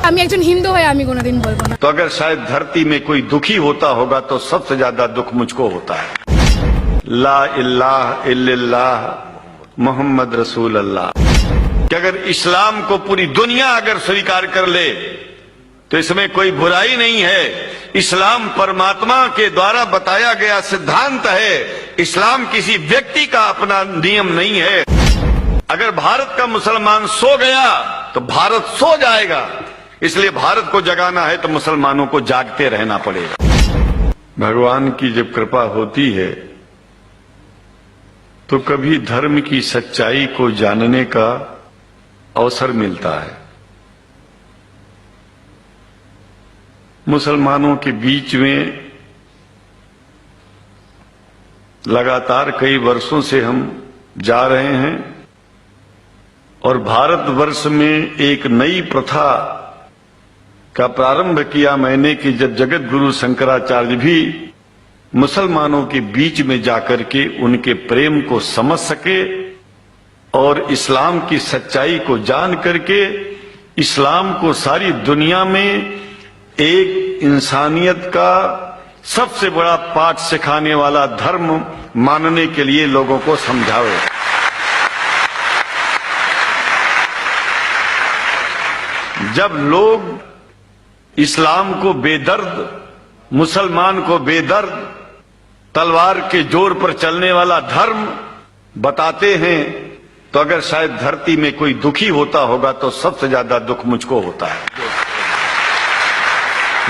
আমি একজন হিন্দু হয়ে আমি কোনোদিন বলবো না। तो अगर शायद धरती में कोई दुखी होता होगा तो सबसे ज्यादा दुख मुझको होता है। ला इलाहा इल्लल्लाह मोहम्मद रसूल अल्लाह। कि अगर इस्लाम को पूरी दुनिया अगर स्वीकार कर ले तो इसमें कोई बुराई नहीं है। इस्लाम परमात्मा के द्वारा बताया गया सिद्धांत है। इस्लाम किसी व्यक्ति का अपना नियम नहीं है। अगर भारत का मुसलमान सो गया तो भारत सो जाएगा। इसलिए भारत को जगाना है तो मुसलमानों को जागते रहना पड़ेगा। भगवान की जब कृपा होती है तो कभी धर्म की सच्चाई को जानने का अवसर मिलता है। मुसलमानों के बीच में लगातार कई वर्षों से हम जा रहे हैं और भारतवर्ष में एक नई प्रथा का प्रारंभ किया मैंने कि जब जगत गुरु शंकराचार्य भी मुसलमानों के बीच में जाकर के उनके प्रेम को समझ सके और इस्लाम की सच्चाई को जान करके इस्लाम को सारी दुनिया में एक इंसानियत का सबसे बड़ा पाठ सिखाने वाला धर्म मानने के लिए लोगों को समझावे। जब लोग इस्लाम को बेदर्द, मुसलमान को बेदर्द, तलवार के जोर पर चलने वाला धर्म बताते हैं तो अगर शायद धरती में कोई दुखी होता होगा तो सबसे ज्यादा दुख मुझको होता है।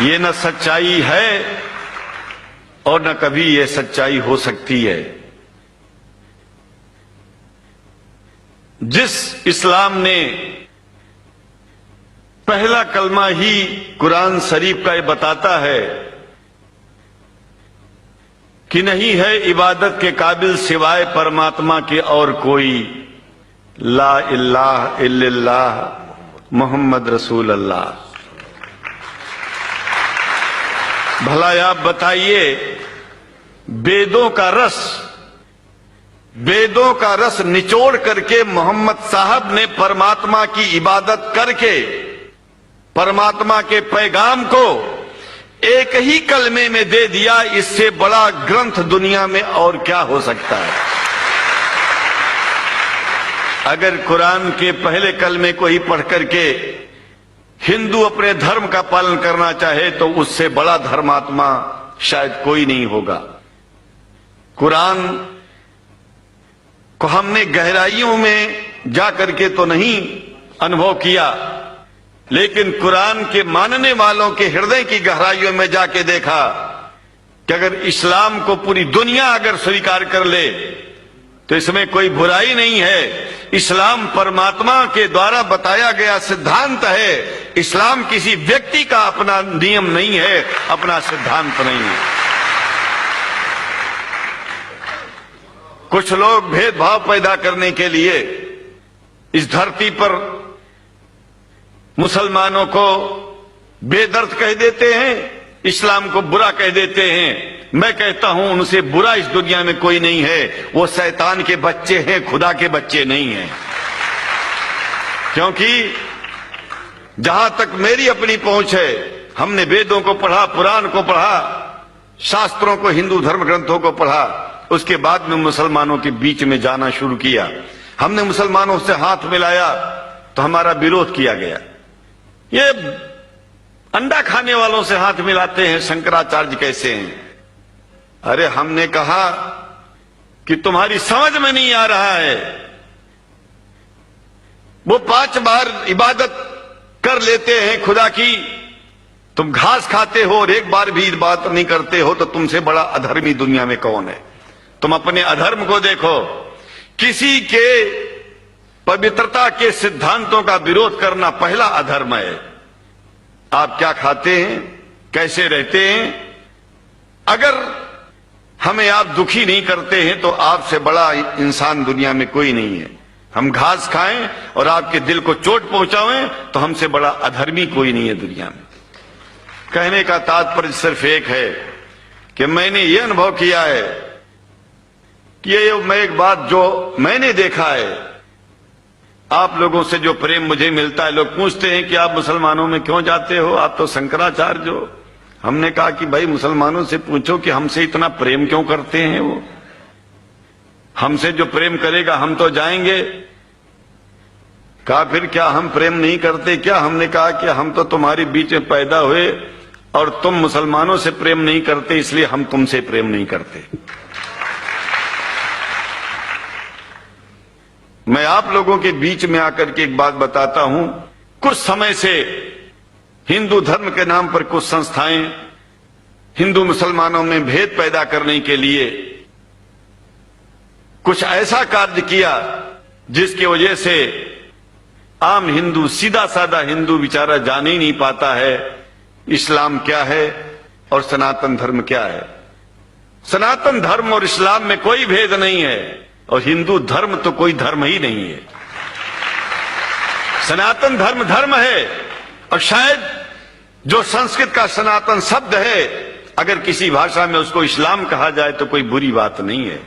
ये न सच्चाई है और न कभी ये सच्चाई हो सकती है। जिस इस्लाम ने पहला कलमा ही कुरान शरीफ का ये बताता है कि नहीं है इबादत के काबिल सिवाय परमात्मा के और कोई, ला इलाहा इल्लल्लाह मोहम्मद रसूल अल्लाह। भला आप बताइए, वेदों का रस निचोड़ करके मोहम्मद साहब ने परमात्मा की इबादत करके परमात्मा के पैगाम को एक ही कलमे में दे दिया। इससे बड़ा ग्रंथ दुनिया में और क्या हो सकता है। अगर कुरान के पहले कलमे को ही पढ़ करके हिंदू अपने धर्म का पालन करना चाहे तो उससे बड़ा धर्मात्मा शायद कोई नहीं होगा। कुरान को हमने गहराइयों में जा करके तो नहीं अनुभव किया, लेकिन कुरान के मानने वालों के हृदय की गहराइयों में जाके देखा कि अगर इस्लाम को पूरी दुनिया अगर स्वीकार कर ले तो इसमें कोई बुराई नहीं है। इस्लाम परमात्मा के द्वारा बताया गया सिद्धांत है। इस्लाम किसी व्यक्ति का अपना नियम नहीं है, अपना सिद्धांत नहीं है। कुछ लोग भेदभाव पैदा करने के लिए इस धरती पर मुसलमानों को बेदर्द कह देते हैं, इस्लाम को बुरा कह देते हैं। मैं कहता हूं उनसे बुरा इस दुनिया में कोई नहीं है। वो शैतान के बच्चे हैं, खुदा के बच्चे नहीं हैं। क्योंकि जहां तक मेरी अपनी पहुंच है, हमने वेदों को पढ़ा, पुराण को पढ़ा, शास्त्रों को, हिंदू धर्म ग्रंथों को पढ़ा। उसके बाद में मुसलमानों के बीच में जाना शुरू किया। हमने मुसलमानों से हाथ मिलाया तो हमारा विरोध किया गया। ये अंडा खाने वालों से हाथ मिलाते हैं, शंकराचार्य कैसे हैं। अरे हमने कहा कि तुम्हारी समझ में नहीं आ रहा है। वो 5 बार इबादत कर लेते हैं खुदा की, तुम घास खाते हो और एक बार भी इबादत नहीं करते हो, तो तुमसे बड़ा अधर्मी दुनिया में कौन है। तुम अपने अधर्म को देखो। किसी के पवित्रता के सिद्धांतों का विरोध करना पहला अधर्म है। आप क्या खाते हैं, कैसे रहते हैं, अगर हमें आप दुखी नहीं करते हैं तो आपसे बड़ा इंसान दुनिया में कोई नहीं है। हम घास खाएं और आपके दिल को चोट पहुंचाएं तो हमसे बड़ा अधर्मी कोई नहीं है दुनिया में। कहने का तात्पर्य सिर्फ एक है कि मैंने ये अनुभव किया है कि ये मैं एक बात जो मैंने देखा है, आप लोगों से जो प्रेम मुझे मिलता है, लोग पूछते हैं कि आप मुसलमानों में क्यों जाते हो, आप तो शंकराचार्य हो। हमने कहा कि भाई मुसलमानों से पूछो कि हमसे इतना प्रेम क्यों करते हैं, वो हमसे जो प्रेम करेगा हम तो जाएंगे। कहा फिर क्या हम प्रेम नहीं करते क्या? हमने कहा कि हम तो तुम्हारे बीच में पैदा हुए और तुम मुसलमानों से प्रेम नहीं करते, इसलिए हम तुमसे प्रेम नहीं करते। मैं आप लोगों के बीच में आकर के एक बात बताता हूं। कुछ समय से हिंदू धर्म के नाम पर कुछ संस्थाएं हिंदू मुसलमानों में भेद पैदा करने के लिए कुछ ऐसा कार्य किया जिसकी वजह से आम हिंदू, सीधा साधा हिंदू बेचारा जान ही नहीं पाता है इस्लाम क्या है और सनातन धर्म क्या है। सनातन धर्म और इस्लाम में कोई भेद नहीं है और हिंदू धर्म तो कोई धर्म ही नहीं है। सनातन धर्म धर्म है और शायद जो संस्कृत का सनातन शब्द है, अगर किसी भाषा में उसको इस्लाम कहा जाए तो कोई बुरी बात नहीं है।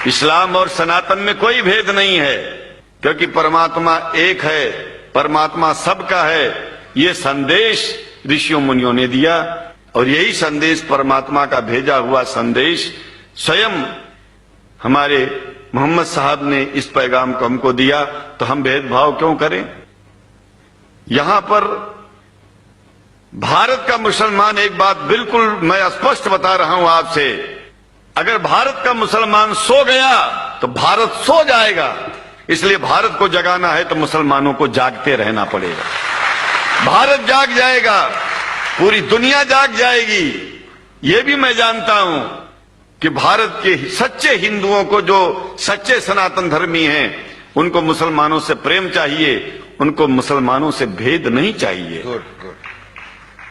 इस्लाम और सनातन में कोई भेद नहीं है, क्योंकि परमात्मा एक है, परमात्मा सबका है। ये संदेश ऋषियों मुनियों ने दिया और यही संदेश, परमात्मा का भेजा हुआ संदेश, स्वयं हमारे मोहम्मद साहब ने इस पैगाम को हमको दिया। तो हम भेदभाव क्यों करें? यहां पर भारत का मुसलमान, एक बात बिल्कुल मैं स्पष्ट बता रहा हूं आपसे, अगर भारत का मुसलमान सो गया तो भारत सो जाएगा। इसलिए भारत को जगाना है तो मुसलमानों को जागते रहना पड़ेगा। भारत जाग जाएगा, पूरी दुनिया जाग जाएगी। ये भी मैं जानता हूं कि भारत के सच्चे हिंदुओं को, जो सच्चे सनातन धर्मी हैं, उनको मुसलमानों से प्रेम चाहिए, उनको मुसलमानों से भेद नहीं चाहिए।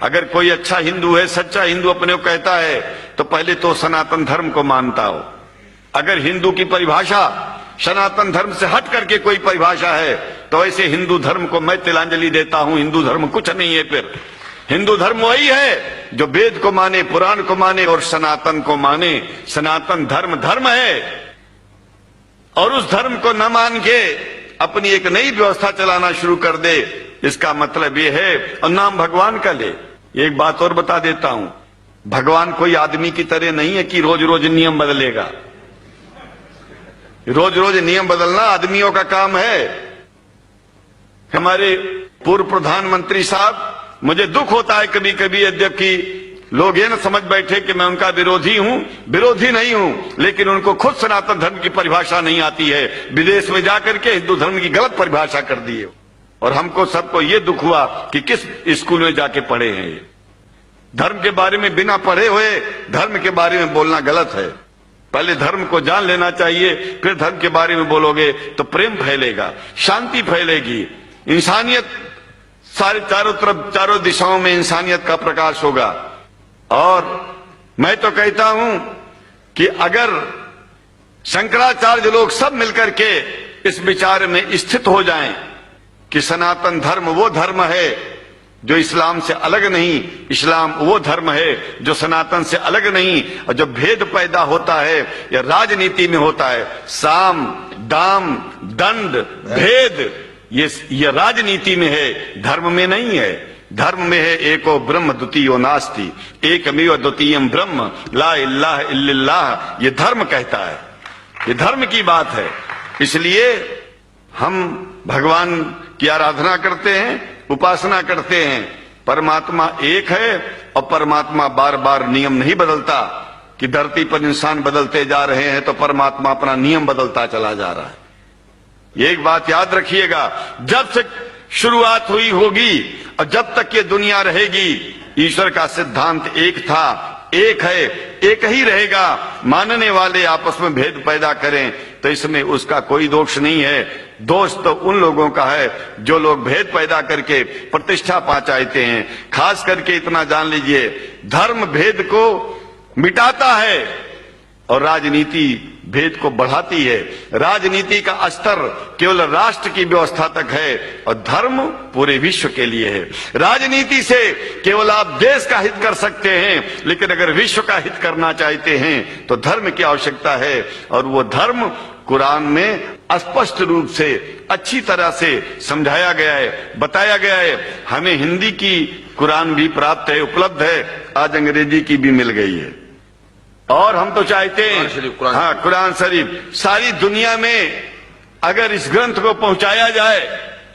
अगर कोई अच्छा हिंदू है, सच्चा हिंदू अपने को कहता है, तो पहले तो सनातन धर्म को मानता हो। अगर हिंदू की परिभाषा सनातन धर्म से हट करके कोई परिभाषा है, तो ऐसे हिंदू धर्म को मैं तिलांजलि देता हूं। हिंदू धर्म कुछ नहीं है। फिर हिंदू धर्म वही है जो वेद को माने, पुराण को माने और सनातन को माने। सनातन धर्म धर्म है और उस धर्म को न मान के अपनी एक नई व्यवस्था चलाना शुरू कर दे, इसका मतलब ये है, और नाम भगवान का ले। एक बात और बता देता हूं, भगवान कोई आदमी की तरह नहीं है कि रोज रोज नियम बदलेगा। रोज रोज नियम बदलना आदमियों का काम है। हमारे पूर्व प्रधानमंत्री साहब, मुझे दुख होता है कभी कभी, यद्यपि लोग ये न समझ बैठे कि मैं उनका विरोधी हूं। विरोधी नहीं हूं, लेकिन उनको खुद सनातन धर्म की परिभाषा नहीं आती है। विदेश में जाकर के हिंदू धर्म की गलत परिभाषा कर दी है और हमको सबको ये दुख हुआ कि किस स्कूल में जाके पढ़े हैं। ये धर्म के बारे में बिना पढ़े हुए धर्म के बारे में बोलना गलत है। पहले धर्म को जान लेना चाहिए, फिर धर्म के बारे में बोलोगे तो प्रेम फैलेगा, शांति फैलेगी, इंसानियत सारे चारों तरफ, चारों दिशाओं में इंसानियत का प्रकाश होगा। और मैं तो कहता हूं कि अगर शंकराचार्य लोग सब मिलकर के इस विचार में स्थित हो जाएं कि सनातन धर्म वो धर्म है जो इस्लाम से अलग नहीं, इस्लाम वो धर्म है जो सनातन से अलग नहीं, और जो भेद पैदा होता है या राजनीति में होता है, साम दाम दंड भेद, ये राजनीति में है, धर्म में नहीं है। धर्म में है एको ब्रह्म द्वितीयो नास्ति, एकमेव द्वितीयम ब्रह्म ला इलाहा इल्लल्लाह। ये धर्म कहता है, ये धर्म की बात है। इसलिए हम भगवान की आराधना करते हैं, उपासना करते हैं। परमात्मा एक है और परमात्मा बार बार नियम नहीं बदलता कि धरती पर इंसान बदलते जा रहे हैं तो परमात्मा अपना नियम बदलता चला जा रहा है। एक बात याद रखिएगा, जब से शुरुआत हुई होगी और जब तक ये दुनिया रहेगी, ईश्वर का सिद्धांत एक था, एक है, एक ही रहेगा। मानने वाले आपस में भेद पैदा करें तो इसमें उसका कोई दोष नहीं है। दोष तो उन लोगों का है जो लोग भेद पैदा करके प्रतिष्ठा पा चाहते हैं। खास करके इतना जान लीजिए, धर्म भेद को मिटाता है और राजनीति भेद को बढ़ाती है। राजनीति का स्तर केवल राष्ट्र की व्यवस्था तक है और धर्म पूरे विश्व के लिए है। राजनीति से केवल आप देश का हित कर सकते हैं, लेकिन अगर विश्व का हित करना चाहते हैं तो धर्म की आवश्यकता है, और वो धर्म कुरान में स्पष्ट रूप से अच्छी तरह से समझाया गया है, बताया गया है। हमें हिंदी की कुरान भी प्राप्त है, उपलब्ध है, आज अंग्रेजी की भी मिल गई है। और हम तो चाहते हैं कुरान शरीफ सारी दुनिया में अगर इस ग्रंथ को पहुंचाया जाए,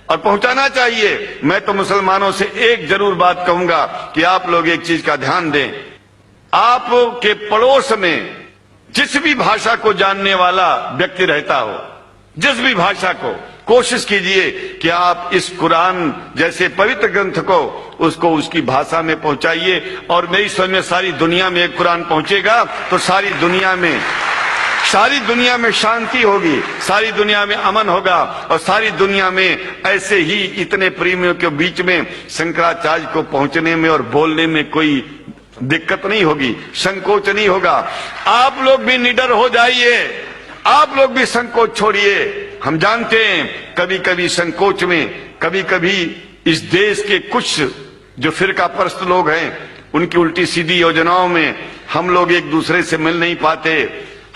और पहुंचाना चाहिए। मैं तो मुसलमानों से एक जरूर बात कहूंगा कि आप लोग एक चीज का ध्यान दें, आपके पड़ोस में जिस भी भाषा को जानने वाला व्यक्ति रहता हो, जिस भी भाषा को, कोशिश कीजिए कि आप इस कुरान जैसे पवित्र ग्रंथ को उसको उसकी भाषा में पहुंचाइए। और मेरी समझ में सारी दुनिया में एक कुरान पहुंचेगा तो सारी दुनिया में शांति होगी, सारी दुनिया में अमन होगा, और सारी दुनिया में ऐसे ही इतने प्रेमियों के बीच में शंकराचार्य को पहुंचने में और बोलने में कोई दिक्कत नहीं होगी, संकोच नहीं होगा। आप लोग भी निडर हो जाइए, आप लोग भी संकोच छोड़िए। हम जानते हैं कभी कभी संकोच में, कभी कभी इस देश के कुछ जो फिरका परस्त लोग हैं उनकी उल्टी सीधी योजनाओं में हम लोग एक दूसरे से मिल नहीं पाते।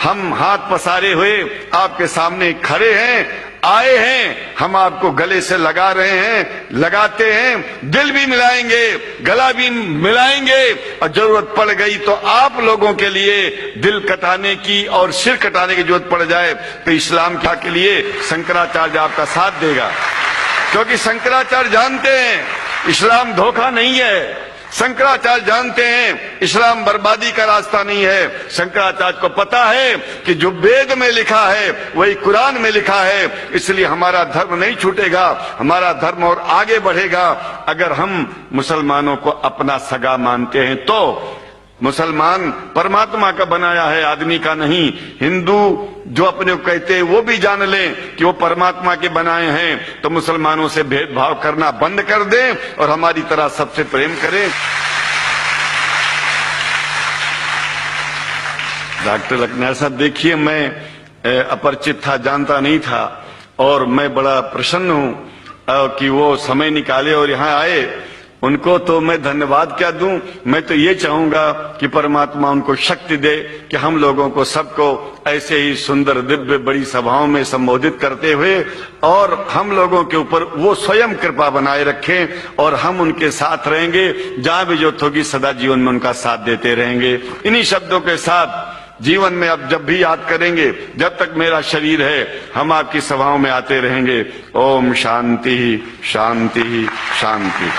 हम हाथ पसारे हुए आपके सामने खड़े हैं, आए हैं, हम आपको गले से लगा रहे हैं, लगाते हैं, दिल भी मिलाएंगे, गला भी मिलाएंगे, और जरूरत पड़ गई तो आप लोगों के लिए दिल कटाने की और सिर कटाने की जरूरत पड़ जाए तो इस्लाम के लिए शंकराचार्य आपका साथ देगा। क्योंकि शंकराचार्य जानते हैं इस्लाम धोखा नहीं है, शंकराचार्य जानते हैं इस्लाम बर्बादी का रास्ता नहीं है। शंकराचार्य को पता है कि जो वेद में लिखा है वही कुरान में लिखा है, इसलिए हमारा धर्म नहीं छूटेगा, हमारा धर्म और आगे बढ़ेगा। अगर हम मुसलमानों को अपना सगा मानते हैं तो मुसलमान परमात्मा का बनाया है, आदमी का नहीं। हिंदू जो अपने को कहते हैं वो भी जान लें कि वो परमात्मा के बनाए हैं, तो मुसलमानों से भेदभाव करना बंद कर दें और हमारी तरह सबसे प्रेम करें। डॉक्टर लखनऊ साहब, देखिए मैं अपरिचित था, जानता नहीं था, और मैं बड़ा प्रसन्न हूं कि वो समय निकाले और यहाँ आए। उनको तो मैं धन्यवाद क्या दूं, मैं तो ये चाहूंगा कि परमात्मा उनको शक्ति दे कि हम लोगों को सबको ऐसे ही सुंदर दिव्य बड़ी सभाओं में संबोधित करते हुए और हम लोगों के ऊपर वो स्वयं कृपा बनाए रखें और हम उनके साथ रहेंगे, जहां भी जरूरत होगी सदा जीवन में उनका साथ देते रहेंगे। इन्हीं शब्दों के साथ जीवन में अब जब भी याद करेंगे, जब तक मेरा शरीर है, हम आपकी सभाओं में आते रहेंगे। ओम शांति शांति शांति।